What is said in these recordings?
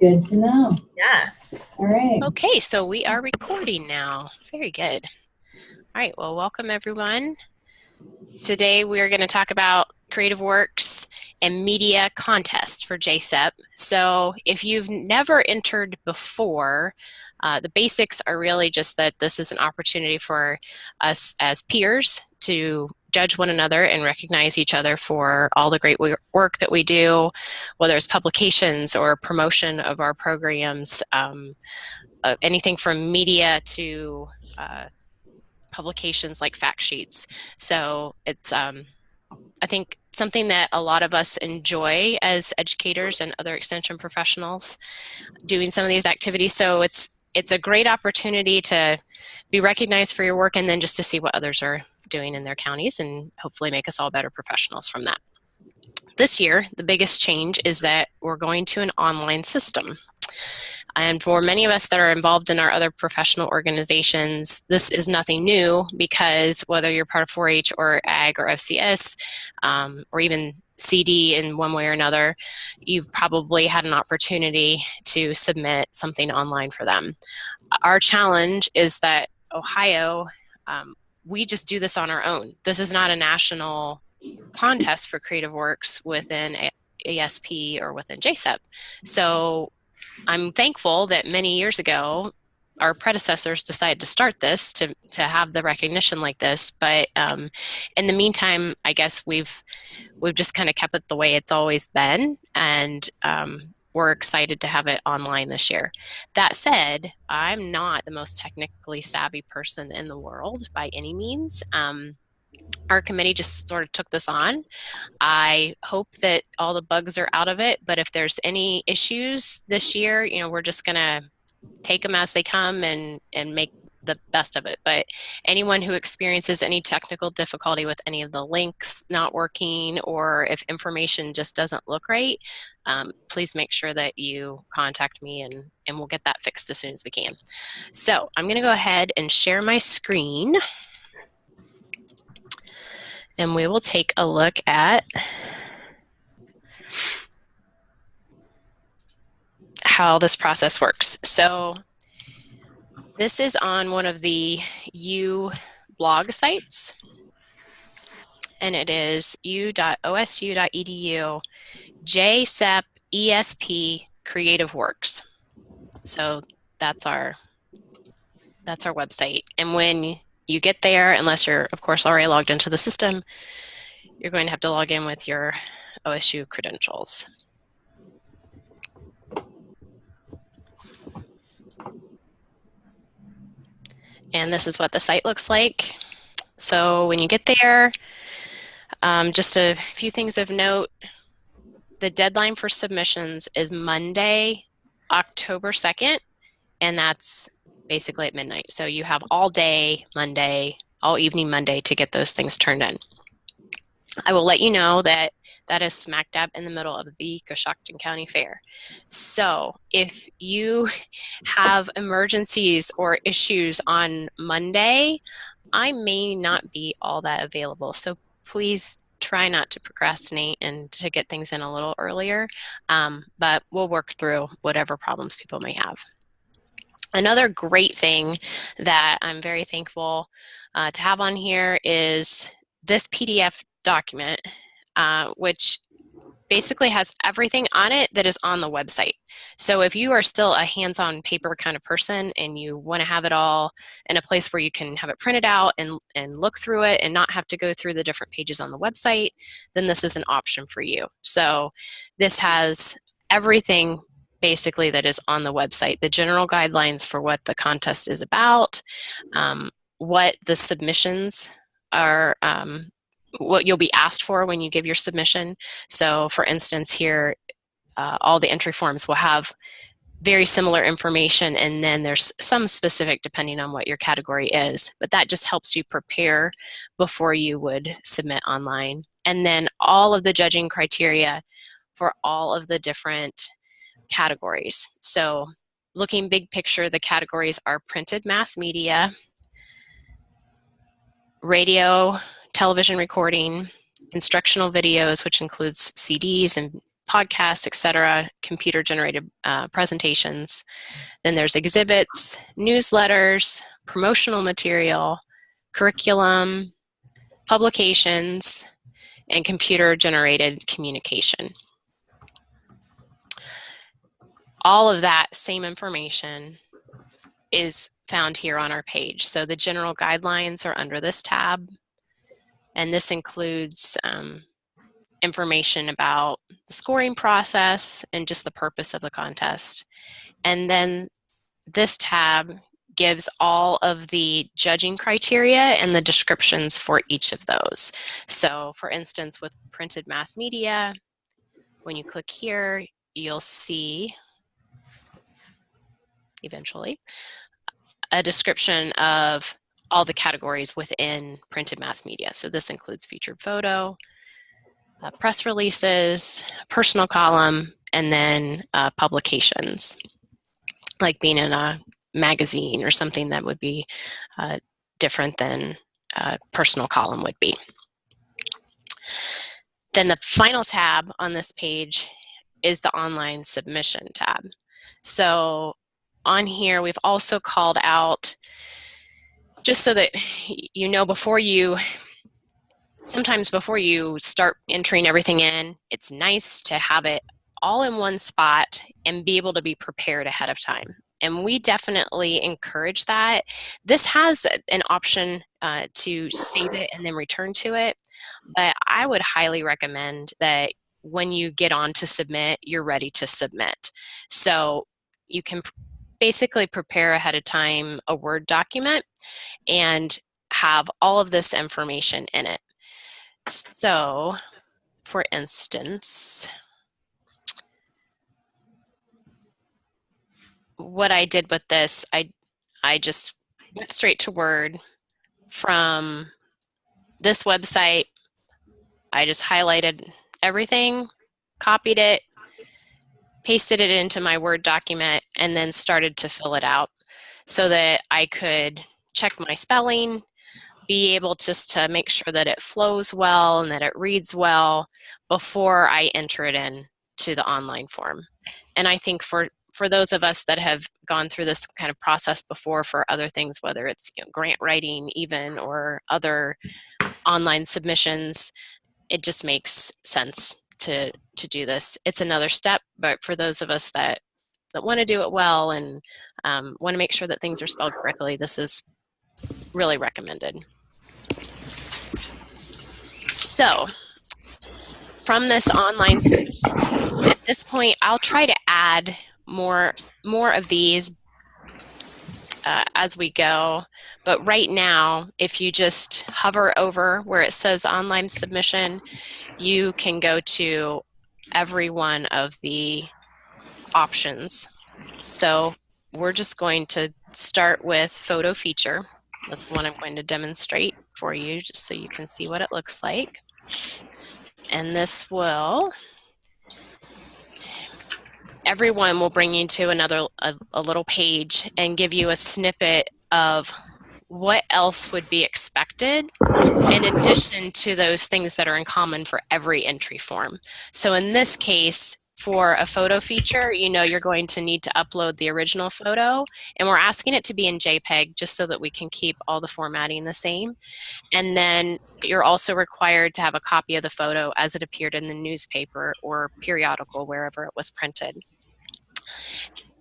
Good to know. Yes. All right. Okay, so we are recording now. Very good. All right, well, welcome everyone. Today we are going to talk about Creative Works and Media Contest for JCEP. So if you've never entered before, the basics are really just that this is an opportunity for us as peers to judge one another and recognize each other for all the great work that we do, whether it's publications or promotion of our programs, anything from media to publications like fact sheets. So it's I think something that a lot of us enjoy as educators and other extension professionals doing some of these activities. So it's a great opportunity to be recognized for your work and then just to see what others are doing in their counties and hopefully make us all better professionals from that. This year, the biggest change is that we're going to an online system. And for many of us that are involved in our other professional organizations, this is nothing new because whether you're part of 4-H or AG or FCS, or even CD in one way or another, you've probably had an opportunity to submit something online for them. Our challenge is that Ohio, we just do this on our own. This is not a national contest for creative works within ESP or within JCEP. So I'm thankful that many years ago, our predecessors decided to start this to have the recognition like this. But in the meantime, I guess we've just kind of kept it the way it's always been, and we're excited to have it online this year. That said, I'm not the most technically savvy person in the world by any means. Our committee just sort of took this on. I hope that all the bugs are out of it, but if there's any issues this year, we're just going to take them as they come and make the best of it. But anyone who experiences any technical difficulty with any of the links not working or if information just doesn't look right, please make sure that you contact me and we'll get that fixed as soon as we can. So I'm going to go ahead and share my screen. And we will take a look at how this process works. So this is on one of the U blog sites, and it is u.osu.edu JCEP ESP Creative Works. So that's our website. And when you get there, unless you're of course already logged into the system, you're going to have to log in with your OSU credentials. And this is what the site looks like. So when you get there, just a few things of note. The deadline for submissions is Monday, October 2nd, and that's basically at midnight. So you have all day Monday, all evening Monday to get those things turned in. I will let you know that that is smack dab in the middle of the Coshocton County Fair. So if you have emergencies or issues on Monday, I may not be all that available. So please try not to procrastinate and to get things in a little earlier, but we'll work through whatever problems people may have. Another great thing that I'm very thankful to have on here is this PDF document, which basically has everything on it that is on the website. So if you are still a hands-on paper kind of person and you want to have it all in a place where you can have it printed out and look through it and not have to go through the different pages on the website, then this is an option for you. So this has everything basically that is on the website, the general guidelines for what the contest is about, what the submissions are, what you'll be asked for when you give your submission. So for instance here, all the entry forms will have very similar information, and then there's some specific depending on what your category is, but that just helps you prepare before you would submit online. And then all of the judging criteria for all of the different categories. So looking big picture, the categories are printed mass media, radio, television recording, instructional videos, which includes CDs and podcasts, etc., computer-generated presentations. Then there's exhibits, newsletters, promotional material, curriculum, publications, and computer-generated communication. All of that same information is found here on our page. So the general guidelines are under this tab, and this includes information about the scoring process and just the purpose of the contest. And then this tab gives all of the judging criteria and the descriptions for each of those. So for instance, with printed mass media, when you click here, you'll see eventually a description of all the categories within printed mass media. So this includes featured photo, press releases, personal column, and then publications, like being in a magazine or something that would be different than a personal column would be. Then the final tab on this page is the online submission tab. So on here, we've also called out, just so that you know, sometimes before you start entering everything in, it's nice to have it all in one spot and be able to be prepared ahead of time. And we definitely encourage that. This has an option to save it and then return to it, but I would highly recommend that when you get on to submit, you're ready to submit. So you can basically prepare ahead of time a Word document and have all of this information in it. So, for instance, what I did with this, I just went straight to Word from this website. I just highlighted everything, copied it, pasted it into my Word document, and then started to fill it out so that I could check my spelling, be able just to make sure that it flows well and that it reads well before I enter it in to the online form. And I think for those of us that have gone through this kind of process before for other things, whether it's grant writing even or other online submissions, it just makes sense to do this. It's another step, but for those of us that want to do it well and want to make sure that things are spelled correctly, this is really recommended. So from this online submission, at this point, I'll try to add more of these as we go. But right now, if you just hover over where it says online submission, you can go to every one of the options. So we're just going to start with photo feature. That's the one I'm going to demonstrate for you just so you can see what it looks like. And this will, everyone will bring you to a little page and give you a snippet of what else would be expected in addition to those things that are in common for every entry form. So in this case, for a photo feature, you're going to need to upload the original photo, and we're asking it to be in JPEG just so that we can keep all the formatting the same. And then you're also required to have a copy of the photo as it appeared in the newspaper or periodical, wherever it was printed.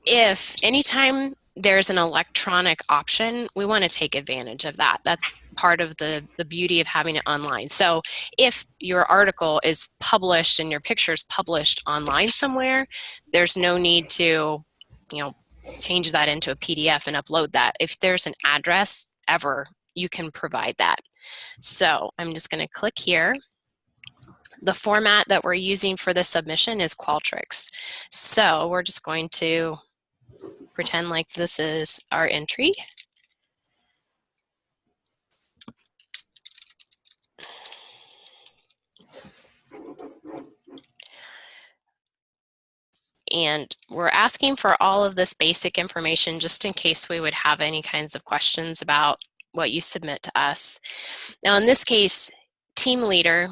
If anytime there's an electronic option, we want to take advantage of that. That's part of the beauty of having it online. So if your article is published and your picture is published online somewhere, there's no need to, change that into a PDF and upload that. If there's an address ever, you can provide that. So I'm just going to click here. The format that we're using for this submission is Qualtrics. So we're just going to pretend like this is our entry. And we're asking for all of this basic information just in case we would have any kinds of questions about what you submit to us. Now in this case, team leader,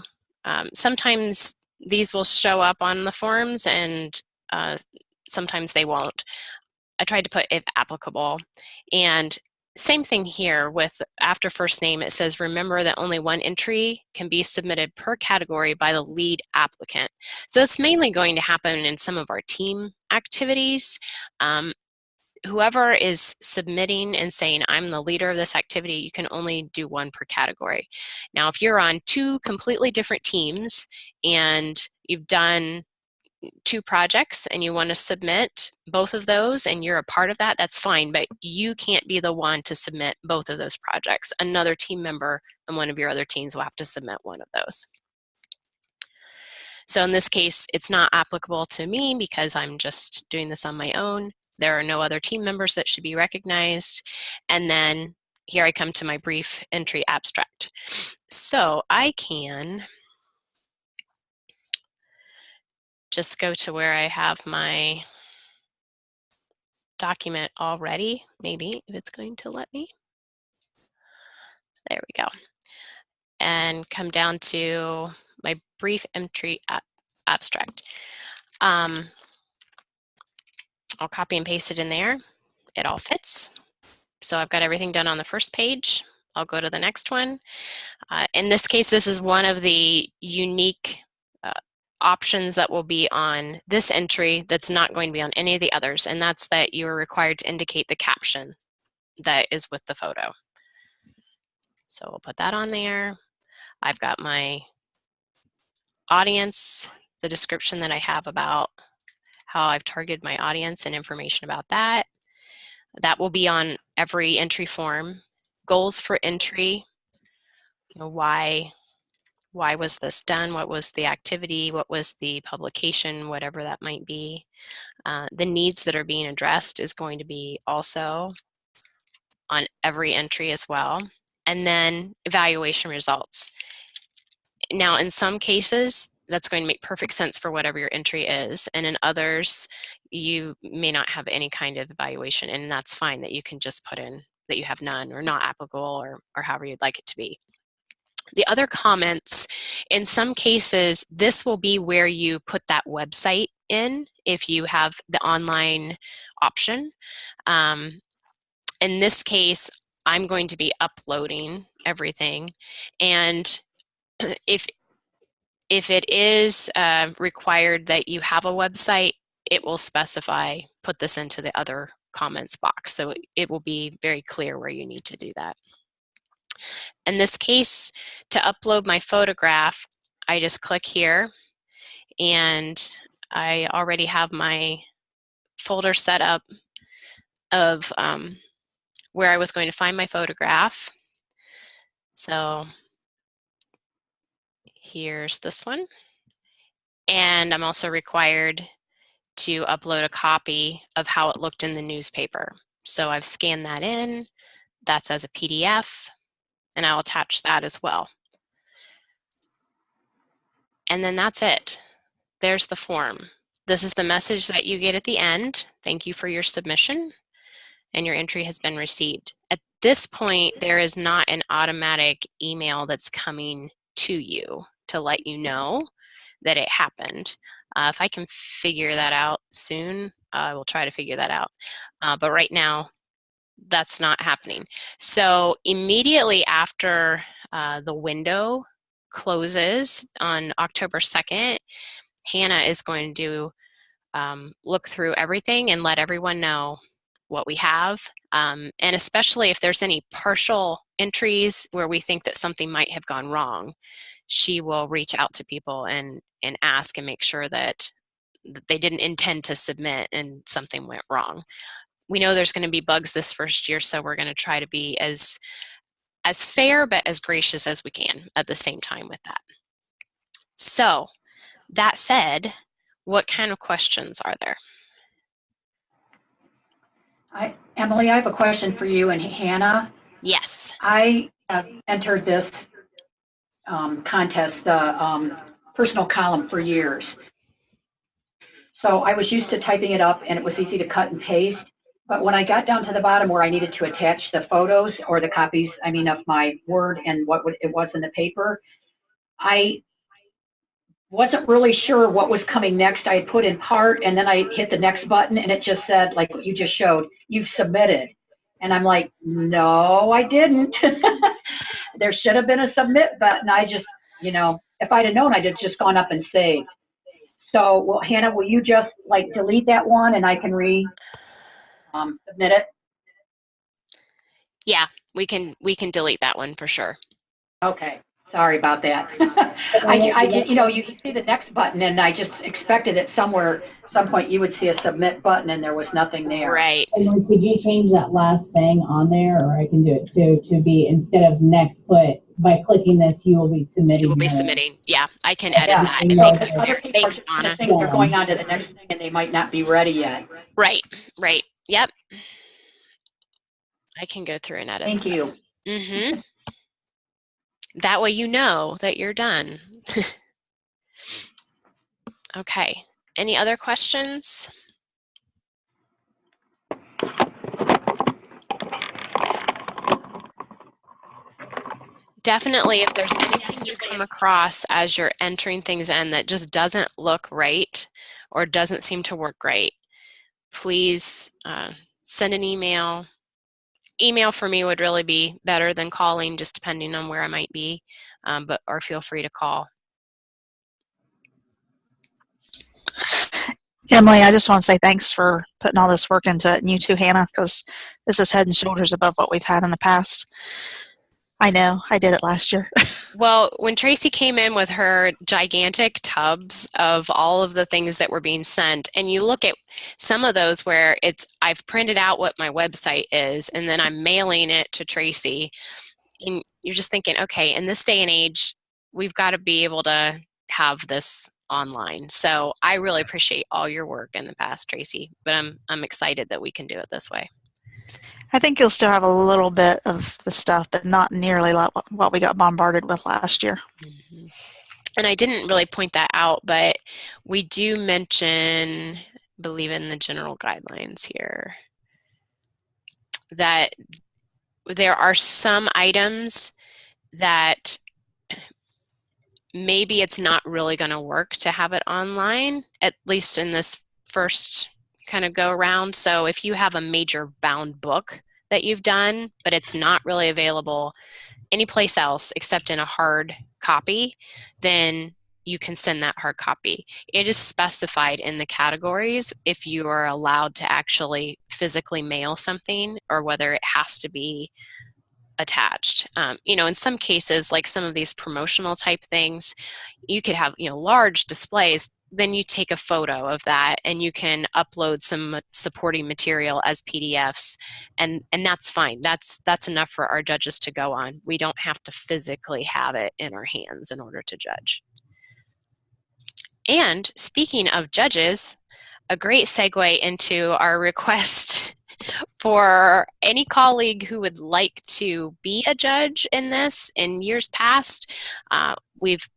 sometimes these will show up on the forms, and sometimes they won't. I tried to put if applicable. And same thing here with after first name, it says remember that only one entry can be submitted per category by the lead applicant. So it's mainly going to happen in some of our team activities. Whoever is submitting and saying I'm the leader of this activity, you can only do one per category. Now if you're on two completely different teams and you've done 2 projects and you want to submit both of those and you're a part of that, that's fine, but you can't be the one to submit both of those projects. Another team member and one of your other teams will have to submit one of those. So in this case, it's not applicable to me because I'm just doing this on my own. There are no other team members that should be recognized. And then here I come to my brief entry abstract. So I can just go to where I have my document already, maybe if it's going to let me. There we go. And come down to my brief entry abstract. I'll copy and paste it in there. It all fits. So I've got everything done on the first page. I'll go to the next one. In this case, this is one of the unique options that will be on this entry that's not going to be on any of the others, and that's that you are required to indicate the caption that is with the photo. So we'll put that on there. I've got my audience, the description that I have about how I've targeted my audience and information about that. That will be on every entry form. Goals for entry, you know, why was this done? What was the activity? What was the publication? Whatever that might be. The needs that are being addressed is going to be also on every entry as well. And then evaluation results. Now, in some cases, that's going to make perfect sense for whatever your entry is. And in others, you may not have any kind of evaluation, and that's fine, that you can just put in that you have none or not applicable or however you'd like it to be. The other comments, in some cases, this will be where you put that website in if you have the online option. In this case, I'm going to be uploading everything, and if it is required that you have a website, it will specify, put this into the other comments box. So it will be very clear where you need to do that. In this case, to upload my photograph, I just click here, and I already have my folder set up of where I was going to find my photograph. So here's this one. And I'm also required to upload a copy of how it looked in the newspaper. So I've scanned that in. That's as a PDF, and I'll attach that as well. And then that's it. There's the form. This is the message that you get at the end. Thank you for your submission, and your entry has been received. At this point, there is not an automatic email that's coming to you to let you know that it happened. If I can figure that out soon, I will try to figure that out. But right now, that's not happening. So immediately after the window closes on October 2nd, Hannah is going to look through everything and let everyone know what we have. And especially if there's any partial entries where we think that something might have gone wrong, she will reach out to people and ask and make sure that they didn't intend to submit and something went wrong. We know there's going to be bugs this first year, so we're going to try to be as fair but as gracious as we can at the same time with that. So that said, what kind of questions are there? Emily, I have a question for you and Hannah. Yes. I entered this contest, personal column, for years. So I was used to typing it up, and it was easy to cut and paste. But when I got down to the bottom where I needed to attach the photos or the copies, of my Word and what it was in the paper, I wasn't really sure what was coming next. I had put in part, and then I hit the next button, and it just said, like what you just showed, you've submitted. And I'm like, no, I didn't. There should have been a submit button. I just, you know, if I'd have known, I'd have just gone up and saved. So, well, Hannah, will you just like delete that one and I can submit it? Yeah, we can delete that one for sure. Okay, sorry about that. You know, you see the next button, and I just expected at some point you would see a submit button, and there was nothing there. Right. And could you change that last thing on there, or I can do it too, to be instead of next, put by clicking this, you will be submitting. You will be submitting. Yeah, I can edit that and make it clear. Thanks, Donna. Think they're going on to the next thing, and they might not be ready yet. Right. Right. Yep. I can go through and edit. Thank you. Mm-hmm. That way you know that you're done. Okay. Any other questions? Definitely, if there's anything you come across as you're entering things in that just doesn't look right or doesn't seem to work right, please send an email. Email for me would really be better than calling, just depending on where I might be, or feel free to call. Emily, I just want to say thanks for putting all this work into it, and you too, Hannah, because this is head and shoulders above what we've had in the past. I know, I did it last year. Well, when Tracy came in with her gigantic tubs of all of the things that were being sent, and you look at some of those where I've printed out what my website is, and then I'm mailing it to Tracy, and you're just thinking, okay, in this day and age, we've got to be able to have this online. So I really appreciate all your work in the past, Tracy, but I'm excited that we can do it this way. I think you'll still have a little bit of the stuff, but not nearly like what we got bombarded with last year. Mm-hmm. And I didn't really point that out, but we do mention, I believe in the general guidelines here, that there are some items that maybe it's not really going to work to have it online, at least in this first kind of go around. So if you have a major bound book that you've done, but it's not really available anyplace else except in a hard copy, then you can send that hard copy. It is specified in the categories if you are allowed to actually physically mail something or whether it has to be attached. You know, in some cases, like some of these promotional type things, you could have, you know, large displays. Then you take a photo of that and you can upload some supporting material as PDFs, and that's fine. That's enough for our judges to go on. We don't have to physically have it in our hands in order to judge. And speaking of judges, a great segue into our request for any colleague who would like to be a judge in this. In years past,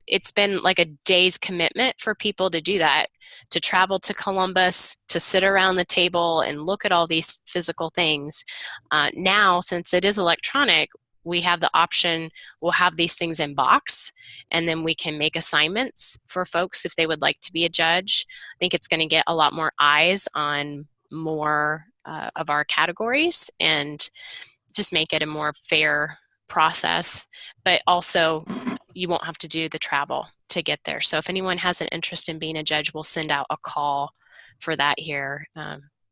it's been like a day's commitment for people to do that, to travel to Columbus, to sit around the table and look at all these physical things. Now, since it is electronic, we have the option, we'll have these things in box, and then we can make assignments for folks if they would like to be a judge. I think it's going to get a lot more eyes on more of our categories and just make it a more fair process, but also you won't have to do the travel to get there. So if anyone has an interest in being a judge, we'll send out a call for that here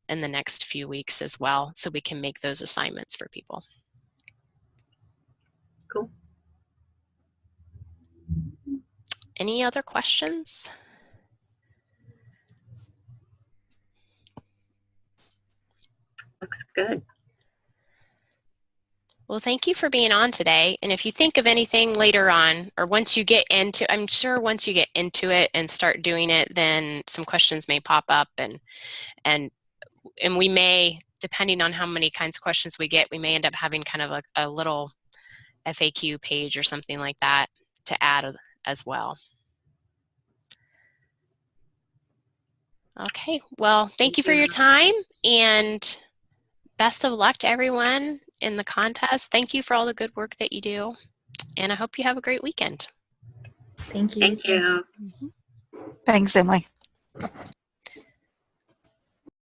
in the next few weeks as well, so we can make those assignments for people. Cool. Any other questions? Looks good. Well, thank you for being on today. And if you think of anything later on, or once you get into, I'm sure once you get into it and start doing it, then some questions may pop up, and we may, depending on how many kinds of questions we get, we may end up having kind of a little FAQ page or something like that to add as well. Okay, well, thank you for your time, and best of luck to everyone in the contest. Thank you for all the good work that you do, and I hope you have a great weekend. Thank you. Thank you. Mm-hmm. Thanks, Emily.